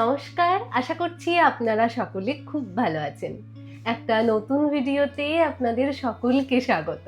নমস্কার, আশা করছি আপনারা সকলে খুব ভালো আছেন। একটা নতুন ভিডিওতে আপনাদের সকলকে স্বাগত।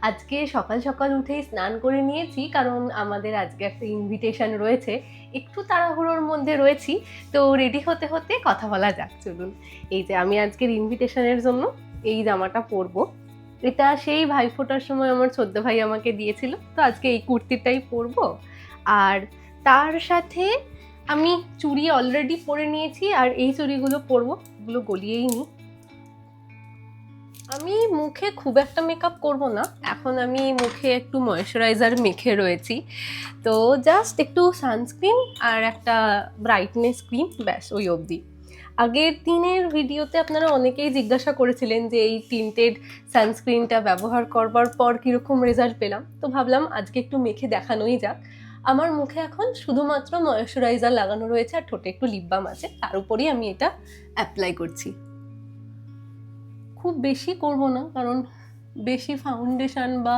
আজকে সকাল সকাল উঠেই স্নান করে নিয়েছি, কারণ আমাদের আজকে একটা ইনভিটেশন রয়েছে। একটু তাড়াহুড়োর মধ্যে রয়েছি, তো রেডি হতে হতে কথা বলা যাক। চলুন, এই যে আমি আজকের ইনভিটেশনের জন্য এই জামাটা পরবো। এটা সেই ভাইফোঁটার সময় আমার ছোট্ট ভাই আমাকে দিয়েছিল, তো আজকে এই কুর্তিটাই পরবো। আর তার সাথে আমি চুড়ি অলরেডি পরে নিয়েছি, আর এই চুড়িগুলো পরবো, এগুলো গলিয়েই নি। আমি মুখে খুব একটা মেকআপ করব না, এখন আমি মুখে একটু ময়েশ্চারাইজার মেখে রয়েছি। তো জাস্ট একটু সানস্ক্রিন আর একটা ব্রাইটনেস ক্রিম, ব্যাস ওই অবধি। আগের দিনের ভিডিওতে আপনারা অনেকেই জিজ্ঞাসা করেছিলেন যে এই টিন্টেড সানস্ক্রিনটা ব্যবহার করবার পর কীরকম রেজাল্ট পেলাম, তো ভাবলাম আজকে একটু মেখে দেখানোই যাক। আমার মুখে এখন শুধুমাত্র ময়েশ্চারাইজার লাগানো রয়েছে, আর ঠোঁটে একটু লিপ বাম আছে, তার উপরই আমি এটা অ্যাপ্লাই করছি। খুব বেশি করব না, কারণ বেশি ফাউন্ডেশন বা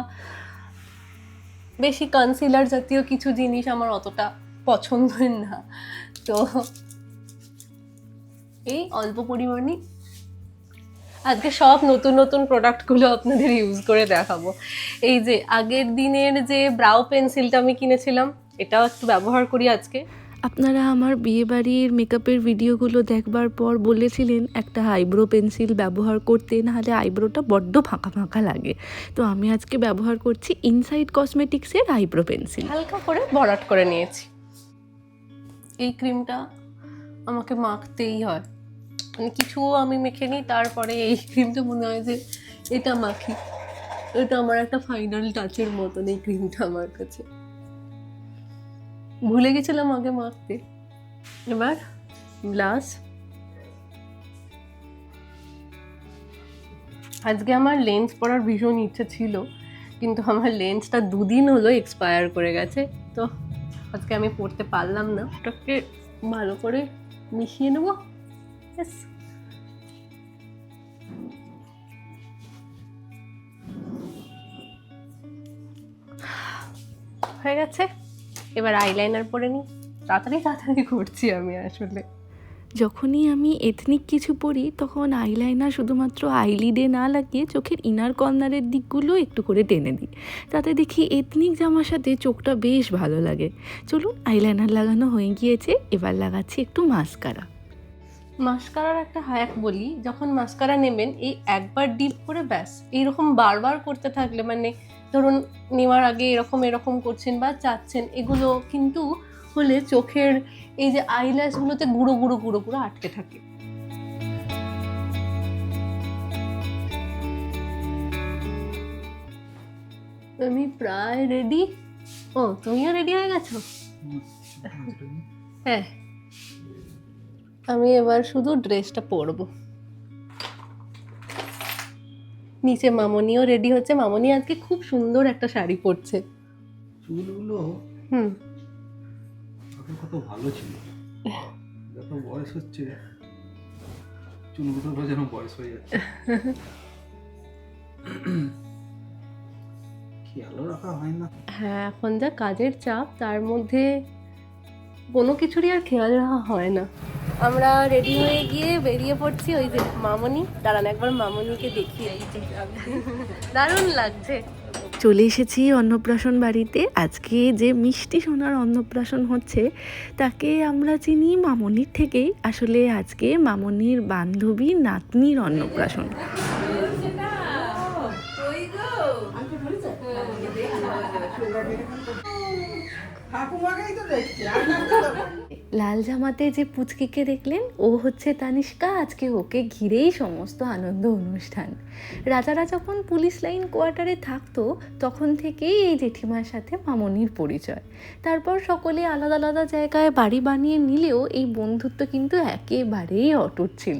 বেশি কনসিলার জাতীয় কিছু জিনিস আমার অতটা পছন্দের না। তো এই অল্প পরিমাণে আজকে সব নতুন নতুন প্রোডাক্টগুলো আপনাদের ইউজ করে দেখাবো। এই যে আগের দিনের যে ব্রাউ পেন্সিলটা আমি কিনেছিলাম, এটাও একটু ব্যবহার করি আজকে। আপনারা আমার বিয়েবাড়ির মেকআপের ভিডিওগুলো দেখবার পর বলেছিলেন একটা আইব্রো পেন্সিল ব্যবহার করতে, নাহলে আইব্রোটা বড্ড ফাঁকা ফাঁকা লাগে। তো আমি আজকে ব্যবহার করছি ইনসাইড কসমেটিক্সের আইব্রো পেন্সিল। হালকা করে ভরাট করে নিয়েছি। এই ক্রিমটা আমাকে মাখতেই হয়, মানে কিছু আমি মেখে নিই, তারপরে এই ক্রিমটা মনে হয় যে এটা মাখি। এটা আমার একটা ফাইনাল টাচের মতন এই ক্রিমটা আমার কাছে। ভুলে গেছিলাম আগে মাখতে। এবার ব্লাশ। আজকে আমার লেন্স পরার ভীষণ ইচ্ছে ছিল, কিন্তু আমার লেন্সটা 2 দিন হলো এক্সপায়ার করে গেছে, তো আজকে আমি পরতে পারলাম না। ওটাকে ভালো করে মিশিয়ে নেব। ব্যাস, হয়ে গেছে। এবার আইলাইনার পরে নিই। তাড়াতাড়ি করছি আমি আসলে। যখনই আমি এথনিক কিছু পরি তখন আইলাইনার শুধুমাত্র আইলিডে না লাগিয়ে চোখের ইনার কর্নারের দিকগুলো একটু করে টেনে দিই, তাতে দেখি এথনিক জামার সাথে চোখটা বেশ ভালো লাগে। চলুন, আইলাইনার লাগানো হয়ে গিয়েছে, এবার লাগাচ্ছি একটু মাস্কারা। মাস্কারার একটা হ্যাক বলি, যখন মাস্কারা নেবেন এই একবার ডিপ করে ব্যাস এইরকম বারবার করতে থাকলে, মানে ধরুন নেওয়ার আগে এরকম করছেন বা চাচ্ছেন, এগুলো কিন্তু হলে চোখের এই যে আইল্যাশগুলোতে গুঁড়ো গুঁড়ো আটকে থাকে। আমি প্রায় রেডি। ও, তুমিও রেডি হয়ে গেছো? হ্যাঁ, আমি এবার শুধু ড্রেসটা পরবো। নিচে মামনিও রেডি হচ্ছে। মামনি আজকে খুব সুন্দর একটা শাড়ি পরছে। চুলগুলো আগে কত ভালো ছিল, যত বয়স হচ্ছে চুলগুলো যেন বয়স হয়ে যাচ্ছে। খেয়ালও রাখা হয় না। হ্যাঁ, এখন যা কাজের চাপ, তার মধ্যে কোনো কিছুরই আর খেয়াল রাখা হয় না। আমরা রেডি হয়ে গিয়ে বেরিয়ে পড়ছি। ওই যে মামনি, দাঁড়ান একবার মামনিকে দেখিয়ে, দারুণ লাগছে। চলে এসেছি অন্নপ্রাশন বাড়িতে। আজকে যে মিষ্টি সোনার অন্নপ্রাশন হচ্ছে তাকে আমরা চিনি মামনির থেকেই। আসলে আজকে মামনির বান্ধবী নাতনির অন্নপ্রাশন। লাল জামাতে যে পুচকিকে দেখলেন, ও হচ্ছে তানিষ্কা। আজকে ওকে ঘিরেই সমস্ত আনন্দ অনুষ্ঠান। রাজারা যখন পুলিশ লাইন কোয়ার্টারে থাকতো তখন থেকেই এই জেঠিমার সাথে মামনির পরিচয়। তারপর সকলে আলাদা আলাদা জায়গায় বাড়ি বানিয়ে নিলেও এই বন্ধুত্ব কিন্তু একেবারেই অটুট ছিল।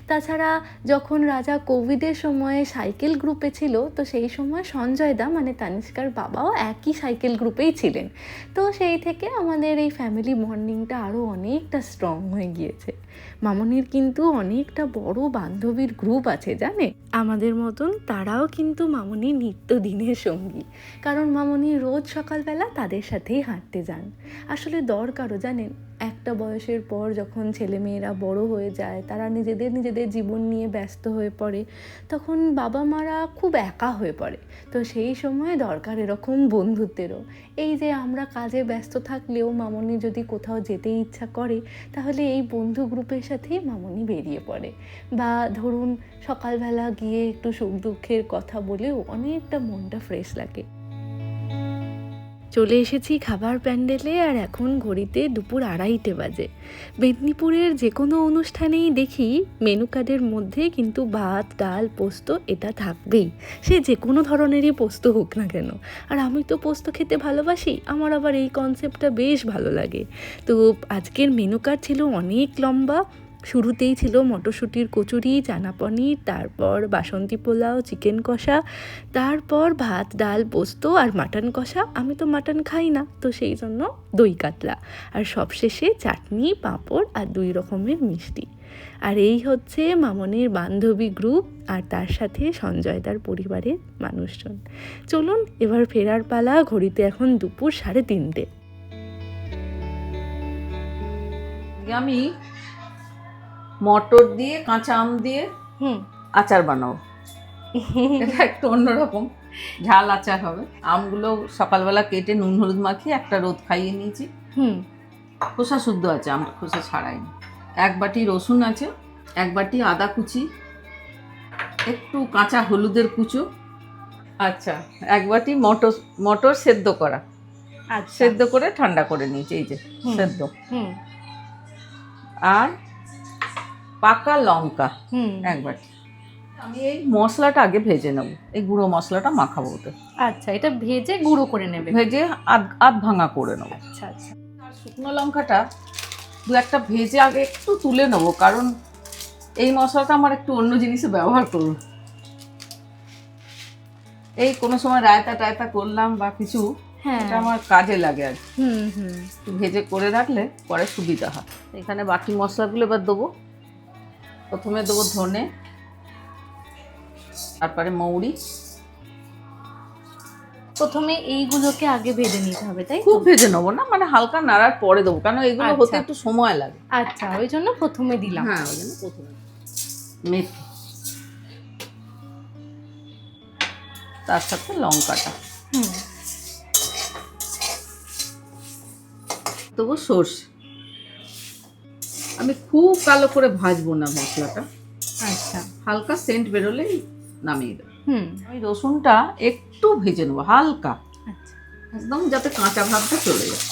তাছাড়া যখন রাজা কোভিডের সময়ে সাইকেল গ্রুপে ছিল, তো সেই সময় সঞ্জয় দা মানে তানিষ্কার বাবাও একই সাইকেল গ্রুপেই ছিলেন। তো সেই থেকে আমাদের এই ফ্যামিলি বন্ডিংটা আরও অনেকটা স্ট্রং হয়ে গিয়েছে। মামনির কিন্তু অনেকটা বড় বান্ধবীর গ্রুপ আছে জানে, আমাদের মতন তারাও কিন্তু মামনির নিত্যদিনের সঙ্গী, কারণ মামনি রোজ সকালবেলা তাদের সাথেই হাঁটতে যান। আসলে দরকারও জানেন, একটা বয়সের পর যখন ছেলেমেয়েরা বড় হয়ে যায়, তারা নিজেদের জীবন নিয়ে ব্যস্ত হয়ে পড়ে, তখন বাবা মারা খুব একা হয়ে পড়ে। তো সেই সময় দরকার এরকম বন্ধুত্বেরও। এই যে আমরা কাজে ব্যস্ত থাকলেও মামনি যদি কোথাও যেতে ইচ্ছা করে, তাহলে এই বন্ধু গ্রুপের সাথেই মামনি বেরিয়ে পড়ে। বা ধরুন সকালবেলা গিয়ে একটু সুখ দুঃখের কথা বলেও অনেকটা মনটা ফ্রেশ লাগে। চলে এসেছি খাবার প্যান্ডেলে, আর এখন ঘড়িতে দুপুর 2:30 বাজে। মেদিনীপুরের যে কোনো অনুষ্ঠানেই দেখি মেনু কার্ডের মধ্যে কিন্তু ভাত, ডাল, পোস্ত এটা থাকবেই, সে যে কোনো ধরনেরই পোস্ত হোক না কেন। আর আমি তো পোস্ত খেতে ভালোবাসি, আমার আবার এই কনসেপ্টটা বেশ ভালো লাগে। তো আজকের মেনু কার্ড ছিল অনেক লম্বা। শুরুতেই ছিল মটরশুঁটির কচুরি, চানা পনির, তারপর বাসন্তী পোলাও, চিকেন কষা, তারপর ভাত, ডাল, পোস্ত আর মাটন কষা। আমি তো মাটন খাই না, তো সেই জন্য দই কাতলা, আর সবশেষে চাটনি, পাঁপড় আর 2 রকমের মিষ্টি। আর এই হচ্ছে মামনির বান্ধবী গ্রুপ, আর তার সাথে সঞ্জয়দার পরিবারের মানুষজন। চলুন এবার ফেরার পালা। ঘড়িতে এখন দুপুর 3:30। আমি মটর দিয়ে, কাঁচা আম দিয়ে আচার বানাবো। এটা একটু অন্যরকম ঝাল আচার হবে। আমগুলো সকালবেলা কেটে নুন হলুদ মাখিয়ে একটা রোদ খাইয়ে নিয়েছি। খোসা শুদ্ধ আছে, আমটা খোসা ছাড়াইনি। 1 বাটি রসুন আছে, 1 বাটি আদা কুচি, একটু কাঁচা হলুদের কুচো, আচ্ছা 1 বাটি মটর সেদ্ধ করা, সেদ্ধ করে ঠান্ডা করে নিয়েছি, এই যে সেদ্ধ, আর পাকা লঙ্কা 1 বাটি। আমি এই মশলাটা আগে ভেজে নেব, এই গুঁড়ো মশলাটা মাখাবো ওতে। আচ্ছা, এটা ভেজে গুঁড়ো করে নেবে? ভেজে আধ ভাঙা করে নেবো। আচ্ছা আচ্ছা। আর শুকনো লঙ্কাটা 2-1টা ভেজে আগে একটু তুলে নেবো, কারণ এই মশলাটা আমার একটু অন্য জিনিসে ব্যবহার করব। এই কোনো সময় রায়তা টায়তা করলাম বা কিছু, এটা আমার কাজে লাগে আর একটু ভেজে করে রাখলে পরে সুবিধা হয়। এখানে বাকি মশলাগুলো এবার দেবো। প্রথমে দেবো ধনে, তারপরে মৌরি। প্রথমে এইগুলোকে আগে ভেজে নিতে হবে, তাই? খুব ভেজে নেবো না, মানে হালকা নাড়ার পরে দেবো, কারণ এগুলো হতে একটু সময় লাগে। আচ্ছা, ওই জন্য প্রথমে দিলাম। হ্যাঁ, ওই জন্য প্রথমে। মেথি, তার সাথে লঙ্কাটা দেবো, সর্ষে। আমি খুব কালো করে ভাজবো না মশলাটা, আচ্ছা, হালকা সেন্ট বেরোলেই নামিয়ে দেবো। আমি রসুনটা একটু ভেজে নেবো হালকা, একদম যাতে কাঁচা ভাবটা চলে যায়।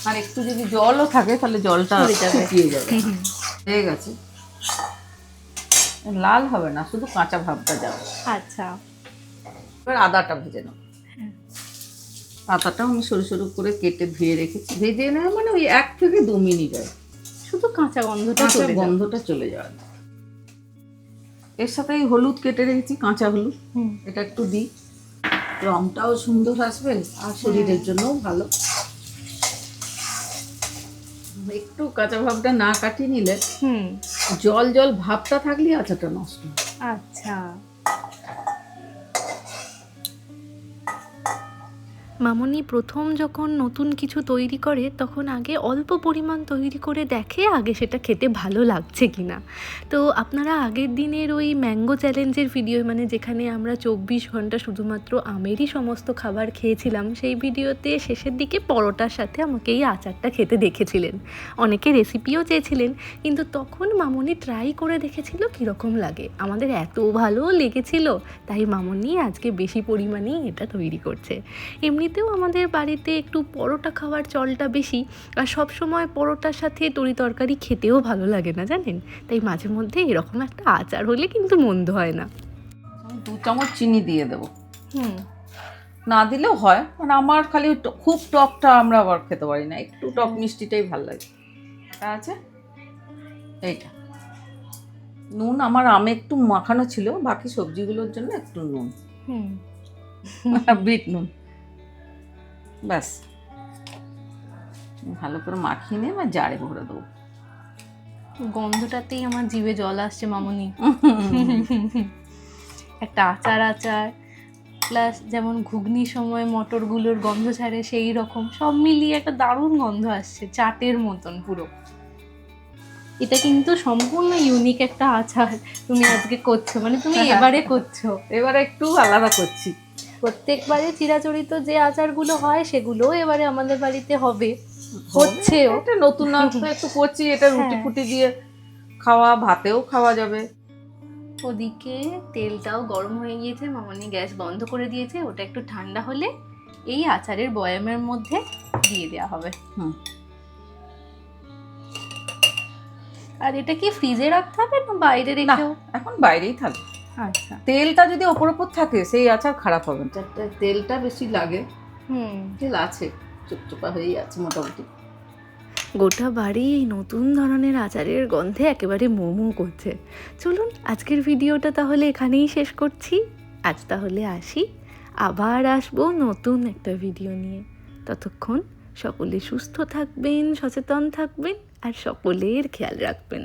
আর একটু যদি জলও থাকে তাহলে জলটা শুকিয়ে যাবে। হয়ে গেছে, লাল হবে না, শুধু কাঁচা ভাবটা যাবে। আচ্ছা, এবার আদাটা ভেজে নেবো। আদাটাও আমি সরু সরু করে কেটে ধুয়ে রেখেছি। ভেজে নেওয়া মানে ওই 1 থেকে 2 মিনিট হয়, শুধু কাঁচা গন্ধটা চলে যাবে। এর সাথে হলুদ কেটে রেখেছি, কাঁচা হলুদ, এটা একটু দিই, রংটাও সুন্দর আসবে আর শরীরের জন্যও ভালো। একটু কাঁচা ভাবটা না কাটিয়ে নিলে জল জল ভাবটা থাকলে আচারটা নষ্ট। আচ্ছা। মামনি প্রথম যখন নতুন কিছু তৈরি করে, তখন আগে অল্প পরিমাণ তৈরি করে দেখে আগে সেটা খেতে ভালো লাগছে কি না। তো আপনারা আগের দিনের ওই ম্যাঙ্গো চ্যালেঞ্জের ভিডিও, মানে যেখানে আমরা 24 ঘন্টা শুধুমাত্র আমেরই সমস্ত খাবার খেয়েছিলাম, সেই ভিডিওতে শেষের দিকে পরোটার সাথে আমাকে এই আচারটা খেতে দেখেছিলেন। অনেকে রেসিপিও চেয়েছিলেন, কিন্তু তখন মামনি ট্রাই করে দেখেছিল কীরকম লাগে। আমাদের এত ভালো লেগেছিল, তাই মামনি আজকে বেশি পরিমাণেই এটা তৈরি করছে। এমনিতেও আমাদের বাড়িতে একটু পরোটা খাওয়ার চলটা বেশি, আর সব সময় পরোটার সাথে তরি তরকারি খেতেও ভালো লাগে না জানেন, তাই মাঝে মধ্যে এরকম একটা আচার হলে কিন্তু মন্দ হয় না। 2 চামচ চিনি দিয়ে দেবো, না দিলেও হয়, মানে আমার খালি খুব টকটা আমরা আবার খেতে পারি না, একটু টক মিষ্টিটাই ভালো লাগে। এটা আছে, এইটা নুন আমার আমে একটু মাখানো ছিল, বাকি সবজিগুলোর জন্য একটু নুন, বিট নুন, ব্যাস। ভালো করে মাখিয়ে নিয়ে জারে ভরে দেবো। গন্ধটাতেই আমার জিভে জল আসছে মামনি। একটা আচার প্লাস যেমন ঘুগনির সময় মটরগুলোর গন্ধ ছাড়ে সেই রকম সব মিলিয়ে একটা দারুণ গন্ধ আসছে, চাটের মতন পুরো। এটা কিন্তু সম্পূর্ণ ইউনিক একটা আচার তুমি আজকে করছো, মানে তুমি এবারে করছো। এবারে একটু আলাদা করছি। প্রত্যেকবারে চিরাচরিত যে আচারগুলো হয় সেগুলোও এবারে আমাদের বাড়িতে হবে, হচ্ছেও। একটা নতুনত্ব একটু করছি, এটা রুটি হ্যাঁ। ফুটি দিয়ে খাওয়া, ভাতেও খাওয়া যাবে। ওদিকে তেলটাও গরম হয়ে গিয়েছে, মামনি গ্যাস বন্ধ করে দিয়েছে। ওটা একটু ঠান্ডা হলে এই আচারের বয়ামের মধ্যে দিয়ে দেওয়া হবে। হুম। আর এটা কি ফ্রিজে রাখতে হবে না বাইরে না, রেখেও? এখন বাইরেই থাকবে। আচ্ছা। তেলটা যদি ওপর থাকে সেই আচার খারাপ হবে না। তেলটা বেশি লাগে, তেল আছে, চুপচুপা হয়েই আছে মোটামুটি। গোটা বাড়ি এই নতুন ধরনের আচারের গন্ধে একেবারে মোমো করছে। চলুন আজকের ভিডিওটা তাহলে এখানেই শেষ করছি। আজ তাহলে আসি, আবার আসবো নতুন একটা ভিডিও নিয়ে। ততক্ষণ সকলে সুস্থ থাকবেন, সচেতন থাকবেন আর সকলের খেয়াল রাখবেন।